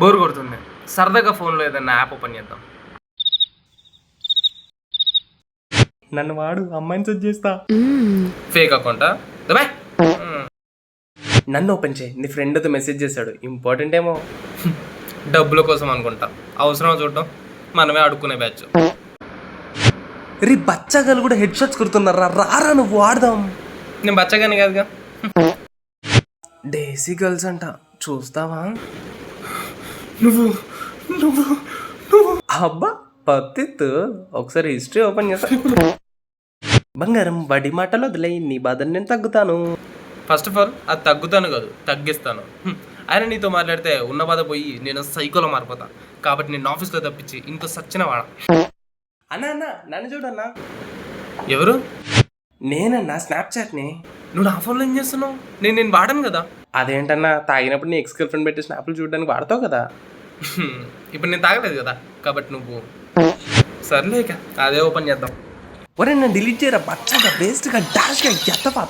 Bore కొడుతుంది, సరదాగా ఫోన్లో ఏదన్నా యాప్ ఓపెన్ చేద్దాం. నన్ను వాడు, అమ్మాయిని సెట్ చేస్తా. ఫేక్ అకౌంటా? దుబాయ్ నన్ను ఓపెన్ చేయి. నీ ఫ్రెండ్తో మెసేజ్ చేశాడు, ఇంపార్టెంట్ ఏమో. డబ్బుల కోసం అనుకుంటా, అవసరం చూడటం. మనమే అడుక్కునే బ్యాచ్. రీ బచ్చగాలు కూడా హెడ్ షాట్స్ కుడుతున్నారా, రారా నువ్వు వాడదాం. నేను బచ్చగాని కాదుగా. డేసీ గర్ల్స్ అంట, చూస్తావా? నువ్వు నువ్వు నువ్వు అబ్బా పత్తిత్తు, ఒకసారి హిస్టరీ ఓపెన్ చేస్తా. బంగారం వడి మాటలు వదిలేయి, నీ బాధను నేను తగ్గుతాను. ఫస్ట్ ఆఫ్ ఆల్ అది తగ్గుతాను కాదు, తగ్గిస్తాను. ఆయన నీతో మాట్లాడితే ఉన్న బాధ పోయి నేను సైకోలో మారిపోతా. కాబట్టి నేను ఆఫీస్లో తప్పించి ఇంకో సచ్చిన వాడ. అన్నా అన్నా నన్ను చూడన్నా. ఎవరు? నేనన్నా, స్నాప్చాట్ని. నువ్వు నా ఫోన్లో ఏం చేస్తున్నావు? నేను వాడను కదా. అదేంటన్నా, తాగినప్పుడు నీ ఎక్స్ గర్ల్ ఫ్రెండ్ పెట్టి స్నాప్లు చూడడానికి వాడతావు కదా. ఇప్పుడు నేను తాగలేదు కదా, కాబట్టి నువ్వు సర్లేక అదే ఓపెన్ చేద్దాం. ఒరే నన్ను డిలీట్ చేయరా, బచ్చగా వేస్ట్గా డాష్గా ఎత్తపా.